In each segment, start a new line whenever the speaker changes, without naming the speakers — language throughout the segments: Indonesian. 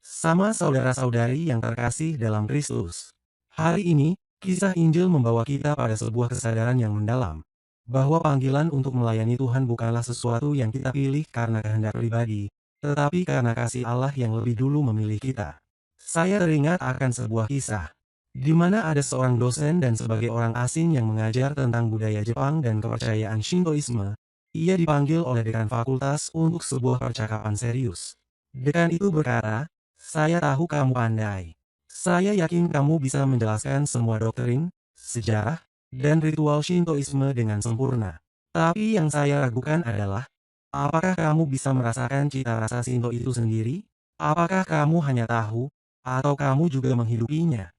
Sama saudara-saudari yang terkasih dalam Kristus. Hari ini, kisah Injil membawa kita pada sebuah kesadaran yang mendalam, bahwa panggilan untuk melayani Tuhan bukanlah sesuatu yang kita pilih karena kehendak pribadi, tetapi karena kasih Allah yang lebih dulu memilih kita. Saya teringat akan sebuah kisah, di mana ada seorang dosen dan sebagai orang asing yang mengajar tentang budaya Jepang dan kepercayaan Shintoisme, ia dipanggil oleh dekan fakultas untuk sebuah percakapan serius. Dekan itu berkata, "Saya tahu kamu pandai. Saya yakin kamu bisa menjelaskan semua doktrin, sejarah, dan ritual Shintoisme dengan sempurna. Tapi yang saya ragukan adalah, apakah kamu bisa merasakan cita rasa Shinto itu sendiri? Apakah kamu hanya tahu, atau kamu juga menghidupinya?"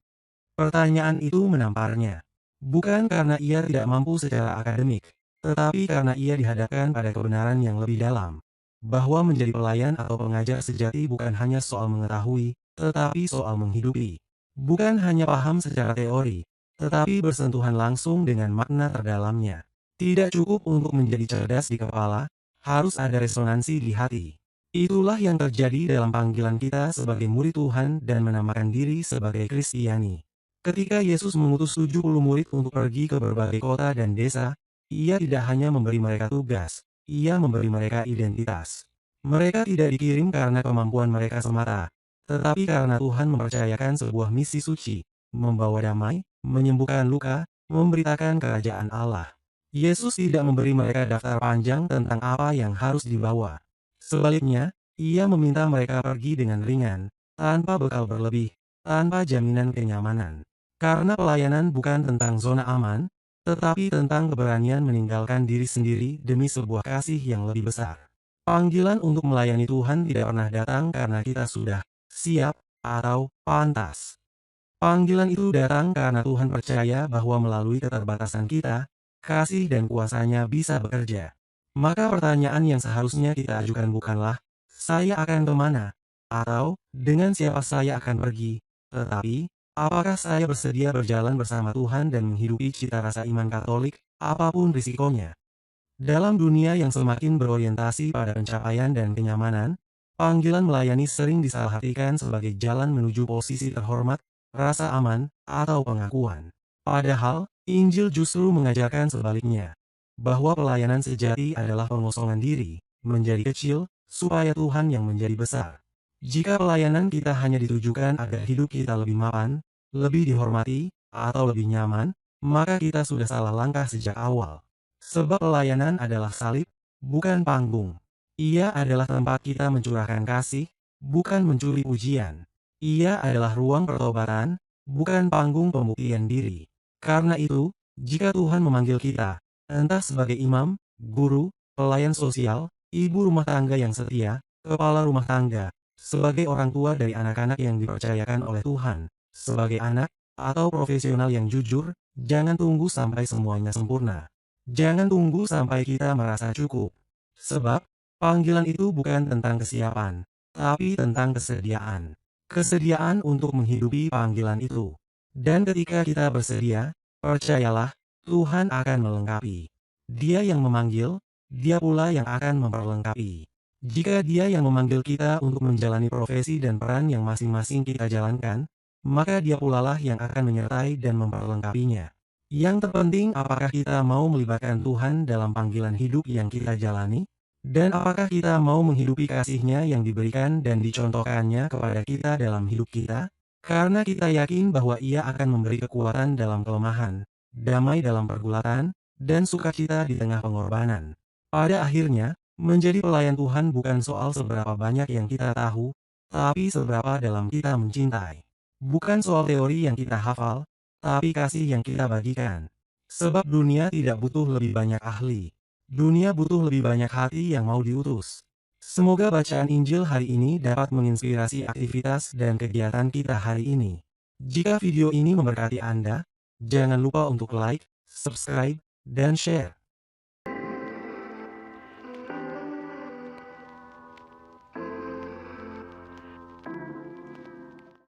Pertanyaan itu menamparnya. Bukan karena ia tidak mampu secara akademik, tetapi karena ia dihadapkan pada kebenaran yang lebih dalam, bahwa menjadi pelayan atau pengajar sejati bukan hanya soal mengetahui, tetapi soal menghidupi. Bukan hanya paham secara teori, tetapi bersentuhan langsung dengan makna terdalamnya. Tidak cukup untuk menjadi cerdas di kepala, harus ada resonansi di hati. Itulah yang terjadi dalam panggilan kita sebagai murid Tuhan dan menamakan diri sebagai Kristiani. Ketika Yesus mengutus 70 murid untuk pergi ke berbagai kota dan desa, ia tidak hanya memberi mereka tugas, ia memberi mereka identitas. Mereka tidak dikirim karena kemampuan mereka semata, tetapi karena Tuhan mempercayakan sebuah misi suci, membawa damai, menyembuhkan luka, memberitakan kerajaan Allah. Yesus tidak memberi mereka daftar panjang tentang apa yang harus dibawa. Sebaliknya, ia meminta mereka pergi dengan ringan, tanpa bekal berlebih, tanpa jaminan kenyamanan. Karena pelayanan bukan tentang zona aman, tetapi tentang keberanian meninggalkan diri sendiri demi sebuah kasih yang lebih besar. Panggilan untuk melayani Tuhan tidak pernah datang karena kita sudah siap atau pantas. Panggilan itu datang karena Tuhan percaya bahwa melalui keterbatasan kita, kasih dan kuasa-Nya bisa bekerja. Maka pertanyaan yang seharusnya kita ajukan bukanlah, "Saya akan kemana?" atau "Dengan siapa saya akan pergi?" tetapi, apakah saya bersedia berjalan bersama Tuhan dan menghidupi cita rasa iman Katolik, apapun risikonya? Dalam dunia yang semakin berorientasi pada pencapaian dan kenyamanan, panggilan melayani sering disalahartikan sebagai jalan menuju posisi terhormat, rasa aman, atau pengakuan. Padahal, Injil justru mengajarkan sebaliknya, bahwa pelayanan sejati adalah pengosongan diri, menjadi kecil, supaya Tuhan yang menjadi besar. Jika pelayanan kita hanya ditujukan agar hidup kita lebih mapan, lebih dihormati, atau lebih nyaman, maka kita sudah salah langkah sejak awal. Sebab pelayanan adalah salib, bukan panggung. Ia adalah tempat kita mencurahkan kasih, bukan mencuri pujian. Ia adalah ruang pertobatan, bukan panggung pembuktian diri. Karena itu, jika Tuhan memanggil kita, entah sebagai imam, guru, pelayan sosial, ibu rumah tangga yang setia, kepala rumah tangga, sebagai orang tua dari anak-anak yang dipercayakan oleh Tuhan, sebagai anak, atau profesional yang jujur, jangan tunggu sampai semuanya sempurna. Jangan tunggu sampai kita merasa cukup. Sebab, panggilan itu bukan tentang kesiapan, tapi tentang kesediaan. Kesediaan untuk menghidupi panggilan itu. Dan ketika kita bersedia, percayalah, Tuhan akan melengkapi. Dia yang memanggil, Dia pula yang akan memperlengkapi. Jika Dia yang memanggil kita untuk menjalani profesi dan peran yang masing-masing kita jalankan, maka Dia pulalah yang akan menyertai dan memperlengkapinya. Yang terpenting, apakah kita mau melibatkan Tuhan dalam panggilan hidup yang kita jalani? Dan apakah kita mau menghidupi kasih-Nya yang diberikan dan dicontohkannya kepada kita dalam hidup kita? Karena kita yakin bahwa Ia akan memberi kekuatan dalam kelemahan, damai dalam pergulatan, dan sukacita di tengah pengorbanan. Pada akhirnya, menjadi pelayan Tuhan bukan soal seberapa banyak yang kita tahu, tapi seberapa dalam kita mencintai. Bukan soal teori yang kita hafal, tapi kasih yang kita bagikan. Sebab dunia tidak butuh lebih banyak ahli. Dunia butuh lebih banyak hati yang mau diutus. Semoga bacaan Injil hari ini dapat menginspirasi aktivitas dan kegiatan kita hari ini. Jika video ini memberkati Anda, jangan lupa untuk like, subscribe, dan share.